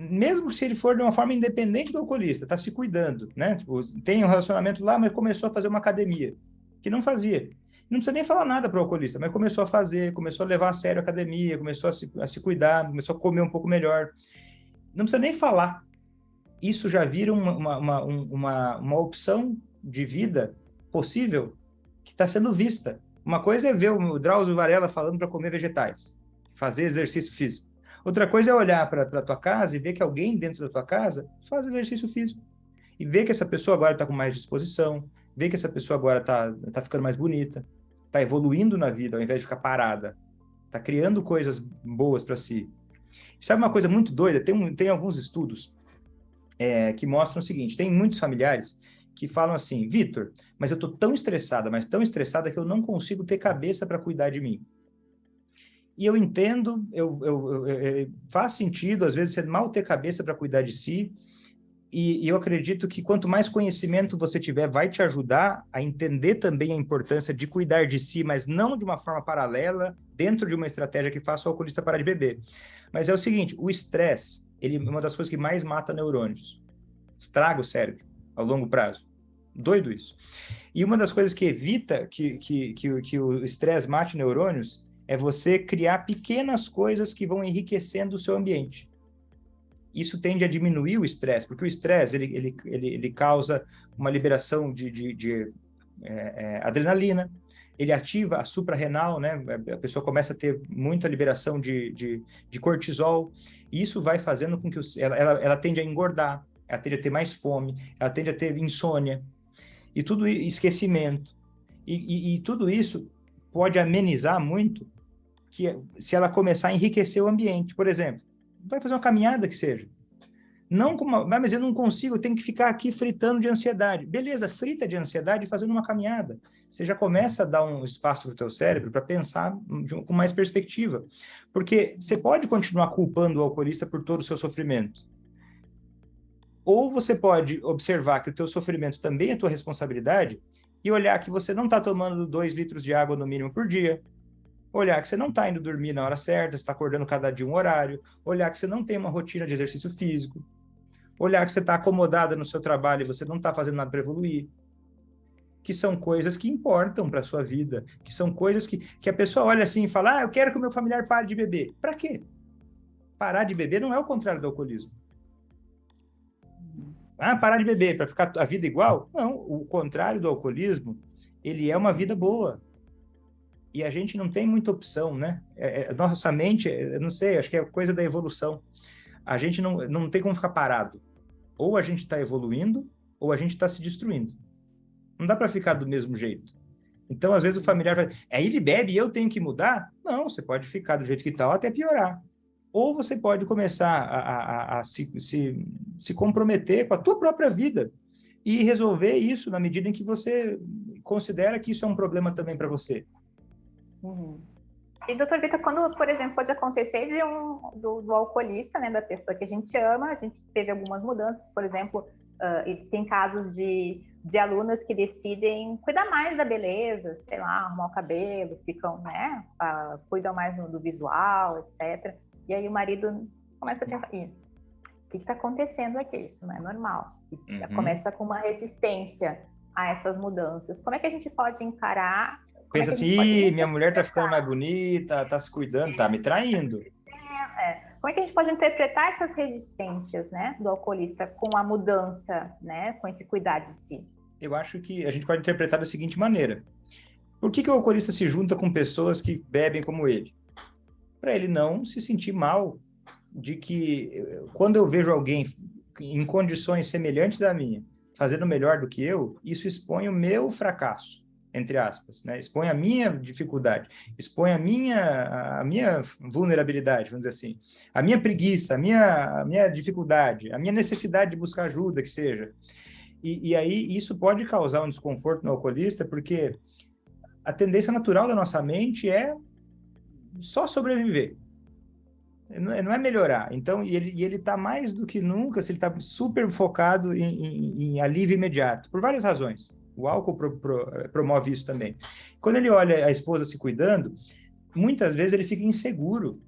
mesmo se ele for de uma forma independente do alcoolista, está se cuidando, né? Tipo, tem um relacionamento lá, mas começou a fazer uma academia, que não fazia. Não precisa nem falar nada para o alcoolista, mas começou a fazer, começou a levar a sério a academia, começou a se cuidar, começou a comer um pouco melhor. Não precisa nem falar. Isso já vira uma opção de vida possível que está sendo vista. Uma coisa é ver o Drauzio Varela falando para comer vegetais, fazer exercício físico. Outra coisa é olhar para a tua casa e ver que alguém dentro da tua casa faz exercício físico. E ver que essa pessoa agora está com mais disposição, ver que essa pessoa agora tá ficando mais bonita, está evoluindo na vida ao invés de ficar parada, está criando coisas boas para si. Sabe uma coisa muito doida? Tem alguns estudos que mostram o seguinte: tem muitos familiares que falam assim, Vitor, mas eu estou tão estressada, mas tão estressada que eu não consigo ter cabeça para cuidar de mim. E eu entendo, faz sentido, às vezes, você mal ter cabeça para cuidar de si, e eu acredito que quanto mais conhecimento você tiver, vai te ajudar a entender também a importância de cuidar de si, mas não de uma forma paralela, dentro de uma estratégia que faça o alcoolista parar de beber. Mas é o seguinte, o estresse, ele é uma das coisas que mais mata neurônios. Estraga o cérebro ao longo prazo. Doido isso. E uma das coisas que evita que o estresse mate neurônios é você criar pequenas coisas que vão enriquecendo o seu ambiente. Isso tende a diminuir o estresse, porque o estresse ele causa uma liberação de adrenalina, ele ativa a suprarrenal, né? A pessoa começa a ter muita liberação de cortisol, e isso vai fazendo com que ela tende a engordar, ela tende a ter mais fome, ela tende a ter insônia, e tudo esquecimento. E tudo isso pode amenizar muito se ela começar a enriquecer o ambiente. Por exemplo, vai fazer uma caminhada que seja. Não como, mas eu não consigo, eu tenho que ficar aqui fritando de ansiedade. Beleza, frita de ansiedade fazendo uma caminhada. Você já começa a dar um espaço para o teu cérebro para pensar com mais perspectiva. Porque você pode continuar culpando o alcoolista por todo o seu sofrimento. Ou você pode observar que o teu sofrimento também é tua responsabilidade e olhar que você não está tomando 2 litros de água no mínimo por dia, olhar que você não está indo dormir na hora certa, você está acordando cada dia um horário, olhar que você não tem uma rotina de exercício físico, olhar que você está acomodada no seu trabalho e você não está fazendo nada para evoluir, que são coisas que importam para a sua vida, que são coisas que a pessoa olha assim e fala, eu quero que o meu familiar pare de beber. Para quê? Parar de beber não é o contrário do alcoolismo. Parar de beber para ficar a vida igual? Não, o contrário do alcoolismo, ele é uma vida boa. E a gente não tem muita opção, né? Nossa mente, eu não sei, acho que é coisa da evolução. A gente não tem como ficar parado. Ou a gente está evoluindo, ou a gente está se destruindo. Não dá para ficar do mesmo jeito. Então, às vezes, o familiar vai... ele bebe e eu tenho que mudar? Não, você pode ficar do jeito que está ou até piorar. Ou você pode começar a se comprometer com a tua própria vida e resolver isso na medida em que você considera que isso é um problema também para você. Uhum. E, doutor Vitor, quando, por exemplo, pode acontecer do alcoolista, né, da pessoa que a gente ama, a gente teve algumas mudanças, por exemplo, tem casos de alunas que decidem cuidar mais da beleza, sei lá, arrumar o cabelo, ficam, né, cuidam mais do visual, etc. E aí o marido começa a pensar, o que está acontecendo aqui? Isso não é normal. E começa com uma resistência a essas mudanças. Como é que a gente pode encarar? Pensa assim, minha mulher tá ficando mais bonita, tá se cuidando, tá me traindo. Como é que a gente pode interpretar essas resistências, né, do alcoolista com a mudança, né, com esse cuidar de si? Eu acho que a gente pode interpretar da seguinte maneira. Por que o alcoolista se junta com pessoas que bebem como ele? Para ele não se sentir mal de que, quando eu vejo alguém em condições semelhantes à minha, fazendo melhor do que eu, isso expõe o meu fracasso, entre aspas, né? Expõe a minha dificuldade, expõe a minha vulnerabilidade, vamos dizer assim, a minha preguiça, a minha dificuldade, a minha necessidade de buscar ajuda, que seja. E aí isso pode causar um desconforto no alcoolista, porque a tendência natural da nossa mente é só sobreviver. Não é melhorar. Então, ele está mais do que nunca, ele está super focado em alívio imediato, por várias razões. O álcool promove isso também. Quando ele olha a esposa se cuidando, muitas vezes ele fica inseguro.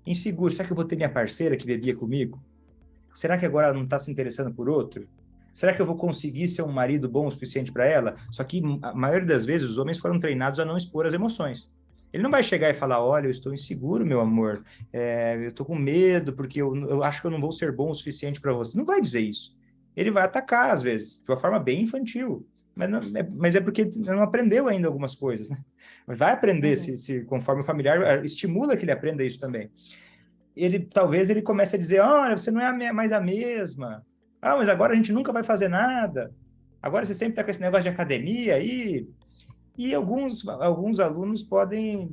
Inseguro. Será que eu vou ter minha parceira que bebia comigo? Será que agora ela não está se interessando por outro? Será que eu vou conseguir ser um marido bom o suficiente para ela? Só que a maioria das vezes os homens foram treinados a não expor as emoções. Ele não vai chegar e falar, olha, eu estou inseguro, meu amor, eu estou com medo porque eu acho que eu não vou ser bom o suficiente para você. Não vai dizer isso. Ele vai atacar, às vezes, de uma forma bem infantil. Mas é porque não aprendeu ainda algumas coisas, né? Vai aprender, conforme o familiar estimula que ele aprenda isso também. Talvez ele comece a dizer, olha, você não é mais a mesma. Ah, mas agora a gente nunca vai fazer nada. Agora você sempre está com esse negócio de academia aí. E algumas alunas podem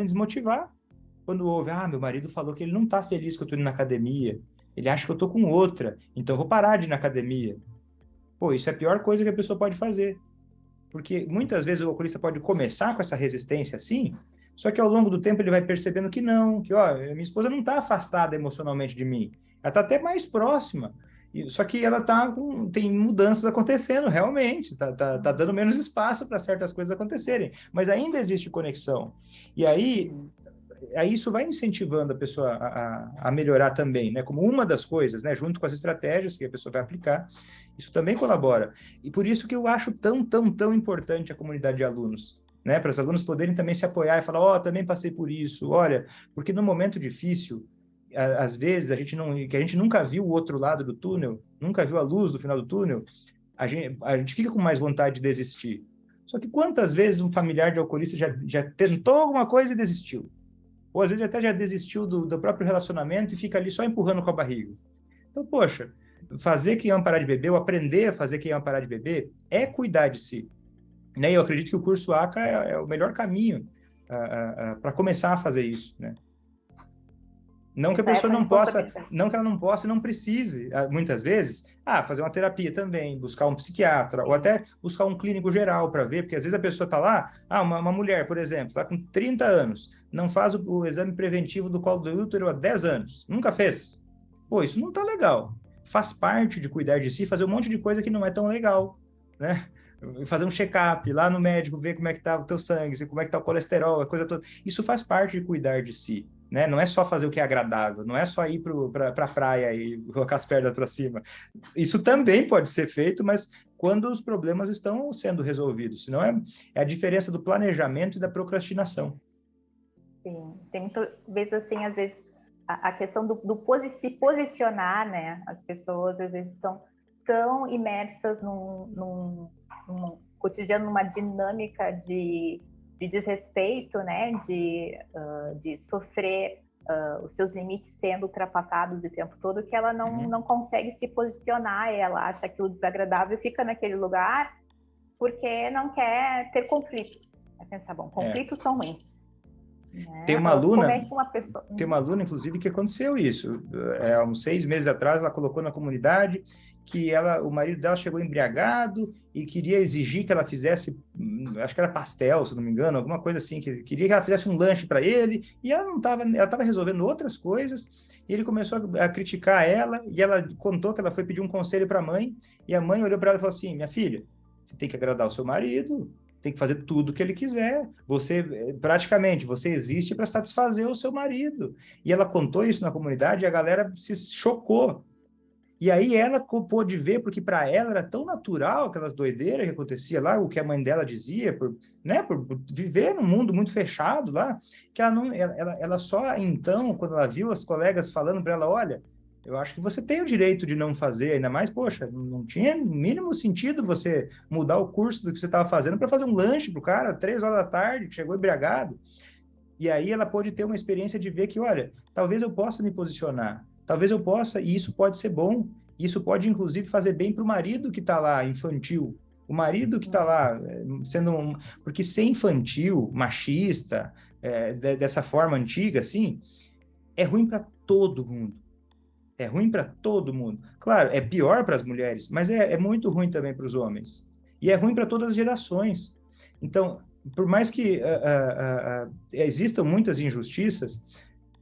desmotivar quando ouve, meu marido falou que ele não está feliz que eu estou indo na academia. Ele acha que eu estou com outra, então eu vou parar de ir na academia. Pô, isso é a pior coisa que a pessoa pode fazer. Porque muitas vezes o alcoolista pode começar com essa resistência assim, só que ao longo do tempo ele vai percebendo que não, que minha esposa não está afastada emocionalmente de mim. Ela está até mais próxima. Só que ela tem mudanças acontecendo, realmente, tá dando menos espaço para certas coisas acontecerem, mas ainda existe conexão. E aí isso vai incentivando a pessoa a melhorar também, né? Como uma das coisas, né? Junto com as estratégias que a pessoa vai aplicar, isso também colabora. E por isso que eu acho tão importante a comunidade de alunos, né? Para os alunos poderem também se apoiar e falar, também passei por isso, olha, porque no momento difícil, às vezes, a gente nunca viu o outro lado do túnel, nunca viu a luz do final do túnel, a gente fica com mais vontade de desistir. Só que quantas vezes um familiar de alcoolista já tentou alguma coisa e desistiu? Ou às vezes até já desistiu do próprio relacionamento e fica ali só empurrando com a barriga. Então, poxa, fazer quem ama parar de beber, ou aprender a fazer quem ama parar de beber, é cuidar de si. Né? E eu acredito que o curso ACA é o melhor caminho para começar a fazer isso, né? Não que a pessoa não possa, não que ela não possa e não precise, muitas vezes, fazer uma terapia também, buscar um psiquiatra, ou até buscar um clínico geral para ver, porque às vezes a pessoa está lá, uma mulher, por exemplo, está com 30 anos, não faz o exame preventivo do colo do útero há 10 anos, nunca fez. Pô, isso não está legal. Faz parte de cuidar de si, fazer um monte de coisa que não é tão legal, né? Fazer um check-up lá no médico, ver como é que tá o teu sangue, como é que tá o colesterol, a coisa toda. Isso faz parte de cuidar de si. Né? Não é só fazer o que é agradável, não é só ir para a praia e colocar as pernas para cima. Isso também pode ser feito, mas quando os problemas estão sendo resolvidos. Senão é a diferença do planejamento e da procrastinação. Sim, tem muitas vezes assim, às vezes a questão do se posicionar, né? As pessoas às vezes estão tão imersas num cotidiano, numa dinâmica de desrespeito, né, de sofrer os seus limites sendo ultrapassados o tempo todo, que ela não consegue se posicionar, ela acha que o desagradável fica naquele lugar porque não quer ter conflitos. Vai pensar, bom, conflitos são ruins. Né? Tem uma aluna, como é que uma pessoa... Tem uma aluna, inclusive, que aconteceu isso. Há uns 6 meses atrás, ela colocou na comunidade que o marido dela chegou embriagado e queria exigir que ela fizesse, acho que era pastel, se não me engano, alguma coisa assim, que queria que ela fizesse um lanche para ele, e ela estava resolvendo outras coisas, e ele começou a criticar ela, e ela contou que ela foi pedir um conselho para a mãe, e a mãe olhou para ela e falou assim, minha filha, você tem que agradar o seu marido, tem que fazer tudo o que ele quiser. Você existe para satisfazer o seu marido. E ela contou isso na comunidade e a galera se chocou. E aí ela pôde ver, porque para ela era tão natural aquelas doideiras que acontecia lá, o que a mãe dela dizia, por viver num mundo muito fechado lá, que ela não, ela só então, quando ela viu as colegas falando para ela, olha, eu acho que você tem o direito de não fazer, ainda mais, poxa, não tinha mínimo sentido você mudar o curso do que você estava fazendo para fazer um lanche pro cara, 3 horas da tarde, que chegou embriagado. E aí ela pode ter uma experiência de ver que, olha, talvez eu possa me posicionar, talvez eu possa, e isso pode ser bom, isso pode inclusive fazer bem para o marido que está lá, infantil, o marido que está lá, sendo um... Porque ser infantil, machista, dessa forma antiga, assim, é ruim para todo mundo. É ruim para todo mundo. Claro, é pior para as mulheres, mas é muito ruim também para os homens. E é ruim para todas as gerações. Então, por mais que existam muitas injustiças,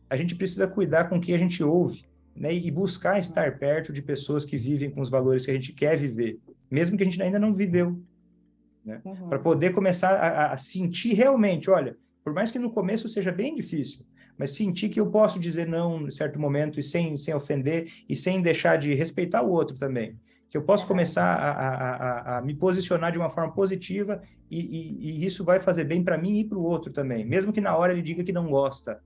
a gente precisa cuidar com o que a gente ouve, né? E buscar estar perto de pessoas que vivem com os valores que a gente quer viver, mesmo que a gente ainda não viveu, né? Para poder começar a sentir realmente, olha, por mais que no começo seja bem difícil, mas sentir que eu posso dizer não em certo momento e sem ofender e sem deixar de respeitar o outro também. Que eu posso começar a me posicionar de uma forma positiva e isso vai fazer bem para mim e para o outro também, mesmo que na hora ele diga que não gosta.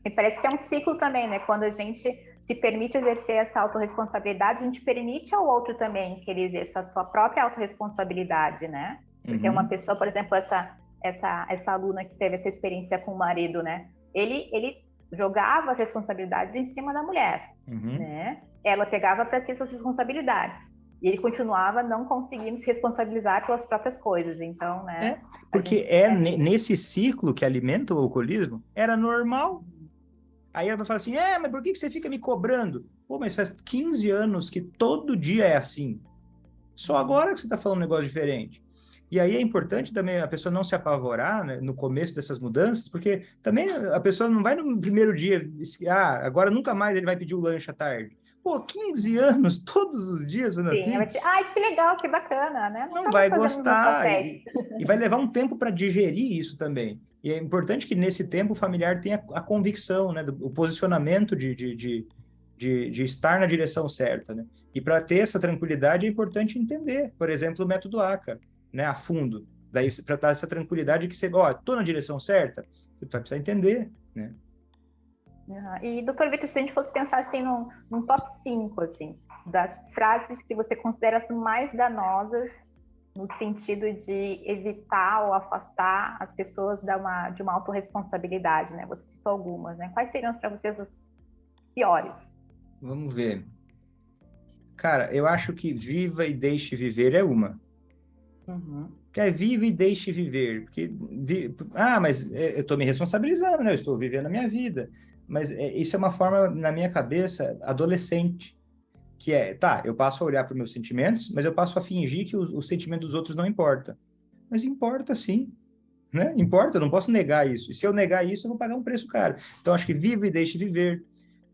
E parece que é um ciclo também, né? Quando a gente se permite exercer essa autorresponsabilidade, a gente permite ao outro também que ele exerça a sua própria autorresponsabilidade, né? Porque uma pessoa, por exemplo, essa aluna que teve essa experiência com o marido, né? Ele jogava as responsabilidades em cima da mulher, né? Ela pegava para si essas responsabilidades. E ele continuava não conseguindo se responsabilizar pelas próprias coisas. Então, né? Porque nesse ciclo que alimenta o alcoolismo, era normal. Aí ela vai falar assim, mas por que você fica me cobrando? Pô, mas faz 15 anos que todo dia é assim. Só agora que você está falando um negócio diferente. E aí é importante também a pessoa não se apavorar, né, no começo dessas mudanças, porque também a pessoa não vai no primeiro dia, agora nunca mais ele vai pedir o lanche à tarde. Pô, 15 anos, todos os dias, fazendo assim. Ai, que legal, que bacana, né? Não vai gostar e vai levar um tempo para digerir isso também. E é importante que nesse tempo o familiar tenha a convicção, né, o posicionamento de estar na direção certa, né? E para ter essa tranquilidade é importante entender, por exemplo, o método ACA, né, a fundo. Daí, para dar essa tranquilidade que você, estou na direção certa, você vai precisar entender, né? E, doutor Vitor, se a gente fosse pensar assim num top 5, assim, das frases que você considera as mais danosas no sentido de evitar ou afastar as pessoas de uma autorresponsabilidade, né? Você citou algumas, né? Quais seriam para vocês as piores? Vamos ver. Cara, eu acho que viva e deixe viver é uma. Que é vive e deixe viver. Porque, mas eu estou me responsabilizando, né? Eu estou vivendo a minha vida. Mas isso é uma forma, na minha cabeça, adolescente. Que eu passo a olhar para os meus sentimentos, mas eu passo a fingir que o sentimento dos outros não importa. Mas importa sim, né? Importa, eu não posso negar isso. E se eu negar isso, eu vou pagar um preço caro. Então, acho que vive e deixe viver.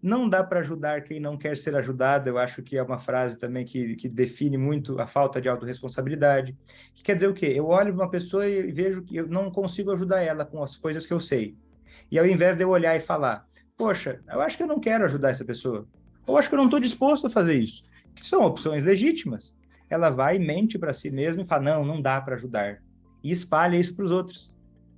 Não dá para ajudar quem não quer ser ajudado. Eu acho que é uma frase também que define muito a falta de autorresponsabilidade. Que quer dizer o quê? Eu olho para uma pessoa e vejo que eu não consigo ajudar ela com as coisas que eu sei. E ao invés de eu olhar e falar, poxa, eu acho que eu não quero ajudar essa pessoa. Ou acho que eu não estou disposto a fazer isso. Que são opções legítimas. Ela vai e mente para si mesma e fala, não dá para ajudar. E espalha isso para os outros.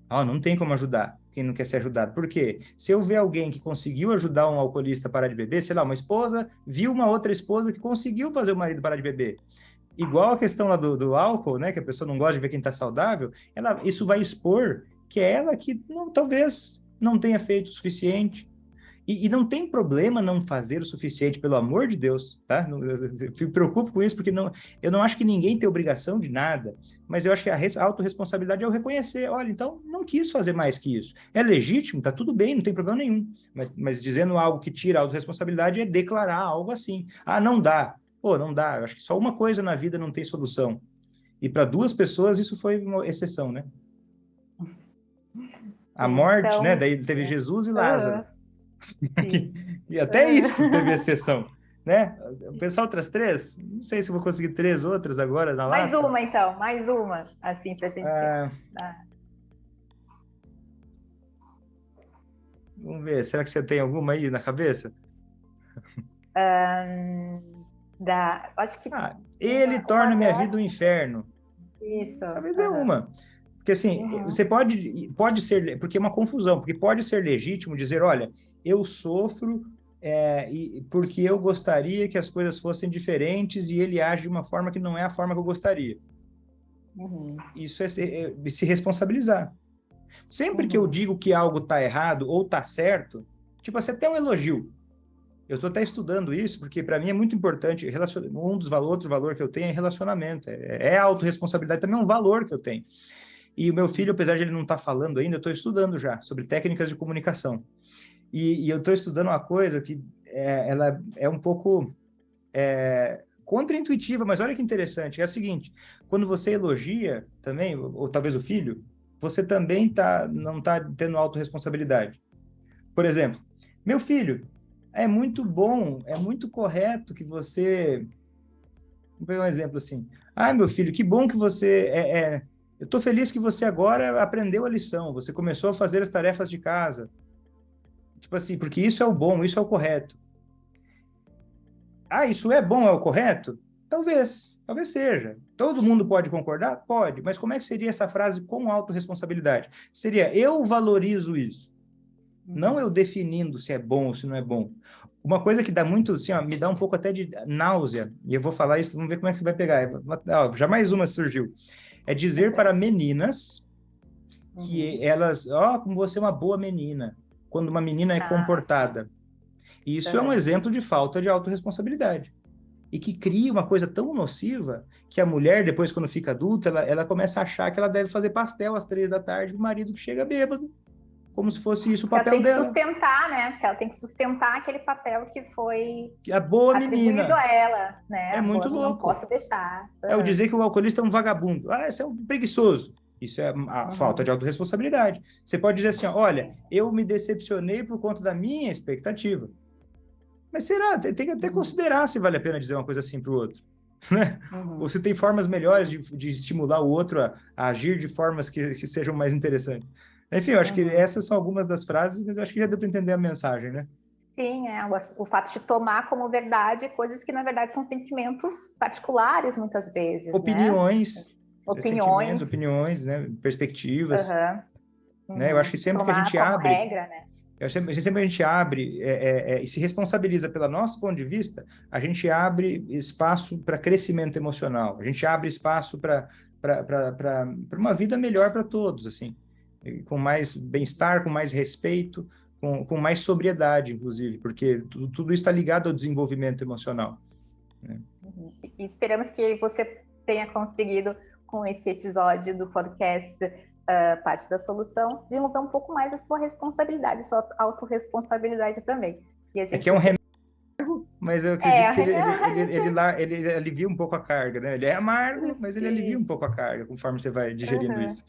Não tem como ajudar quem não quer ser ajudado. Por quê? Se eu ver alguém que conseguiu ajudar um alcoolista a parar de beber, sei lá, uma esposa viu uma outra esposa que conseguiu fazer o marido parar de beber. Igual a questão lá do álcool, né? Que a pessoa não gosta de ver quem está saudável, isso vai expor que é ela que talvez não tenha feito o suficiente. E não tem problema não fazer o suficiente, pelo amor de Deus, tá? Eu me preocupo com isso, porque eu não acho que ninguém tem obrigação de nada, mas eu acho que a autorresponsabilidade é eu reconhecer, olha, então não quis fazer mais que isso. É legítimo, tá tudo bem, não tem problema nenhum. Mas dizendo algo que tira a autorresponsabilidade é declarar algo assim. Não dá. Pô, não dá. Eu acho que só uma coisa na vida não tem solução. E para 2 pessoas isso foi uma exceção, né? A morte, então, né? Daí teve Jesus e Lázaro. E até isso teve exceção, né? Pensar outras 3? Não sei se vou conseguir 3 outras agora na lata. Mais uma, então. Mais uma, assim, pra gente... Vamos ver, será que você tem alguma aí na cabeça? Acho que ele torna minha vida um inferno. Isso. Talvez é uma. Porque assim, você pode ser, porque é uma confusão, porque pode ser legítimo dizer, olha, eu sofro porque eu gostaria que as coisas fossem diferentes e ele age de uma forma que não é a forma que eu gostaria. Isso é se responsabilizar. Sempre que eu digo que algo está errado ou está certo, tipo assim, até um elogio. Eu estou até estudando isso, porque para mim é muito importante, outro valor que eu tenho é relacionamento, é autorresponsabilidade, também é um valor que eu tenho. E o meu filho, apesar de ele não estar falando ainda, eu estou estudando já sobre técnicas de comunicação. E eu estou estudando uma coisa que ela é um pouco contraintuitiva, mas olha que interessante, é a seguinte, quando você elogia também, ou talvez o filho, você também não está tendo autorresponsabilidade. Por exemplo, meu filho, é muito bom, é muito correto que você... Vou pegar um exemplo assim. Meu filho, que bom que você... Eu estou feliz que você agora aprendeu a lição, você começou a fazer as tarefas de casa. Tipo assim, porque isso é o bom, isso é o correto. Isso é bom, é o correto? Talvez seja. Todo mundo pode concordar? Pode. Mas como é que seria essa frase com autorresponsabilidade? Seria, eu valorizo isso. Não eu definindo se é bom ou se não é bom. Uma coisa que dá muito, assim, me dá um pouco até de náusea, e eu vou falar isso, vamos ver como é que você vai pegar. Já mais uma surgiu. É dizer para meninas que elas, como você é uma boa menina, quando uma menina é comportada. E isso é um exemplo de falta de autorresponsabilidade. E que cria uma coisa tão nociva que a mulher, depois, quando fica adulta, ela começa a achar que ela deve fazer pastel às 3 da tarde pro marido que chega bêbado. Como se fosse isso o papel dela. Ela tem que sustentar, né? Porque ela tem que sustentar aquele papel que foi a boa atribuído menina. a ela, né? É muito louco. Não posso deixar. É o dizer que o alcoolista é um vagabundo. Esse é um preguiçoso. Isso é a falta de autorresponsabilidade. Você pode dizer assim, olha, eu me decepcionei por conta da minha expectativa. Mas será? Tem que até considerar se vale a pena dizer uma coisa assim para o outro. Né? Ou se tem formas melhores de estimular o outro a agir de formas que sejam mais interessantes. Enfim, eu acho que essas são algumas das frases, mas eu acho que já deu para entender a mensagem, né? Sim, o fato de tomar como verdade coisas que, na verdade, são sentimentos particulares, muitas vezes, opiniões, né? Opiniões, né? Perspectivas. Né? Eu acho que sempre que a gente como abre... regra, né? Sempre a gente abre e se responsabiliza pelo nosso ponto de vista, a gente abre espaço para crescimento emocional, a gente abre espaço para uma vida melhor para todos, assim, com mais bem-estar, com mais respeito, com mais sobriedade, inclusive, porque tudo isso está ligado ao desenvolvimento emocional. Né? E esperamos que você tenha conseguido, com esse episódio do podcast Parte da Solução, desenvolver um pouco mais a sua responsabilidade, a sua autorresponsabilidade também. E a gente... É um remédio, mas eu acredito que ele alivia um pouco a carga, né? Ele é amargo, mas ele alivia um pouco a carga, conforme você vai digerindo isso.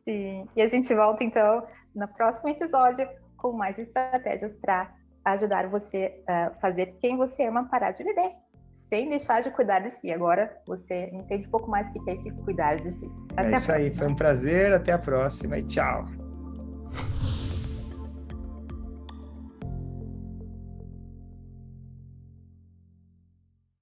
Sim, e a gente volta, então, no próximo episódio, com mais estratégias para ajudar você a fazer quem você ama parar de viver, sem deixar de cuidar de si. Agora você entende um pouco mais o que é esse cuidar de si. Até isso aí, foi um prazer, até a próxima e tchau!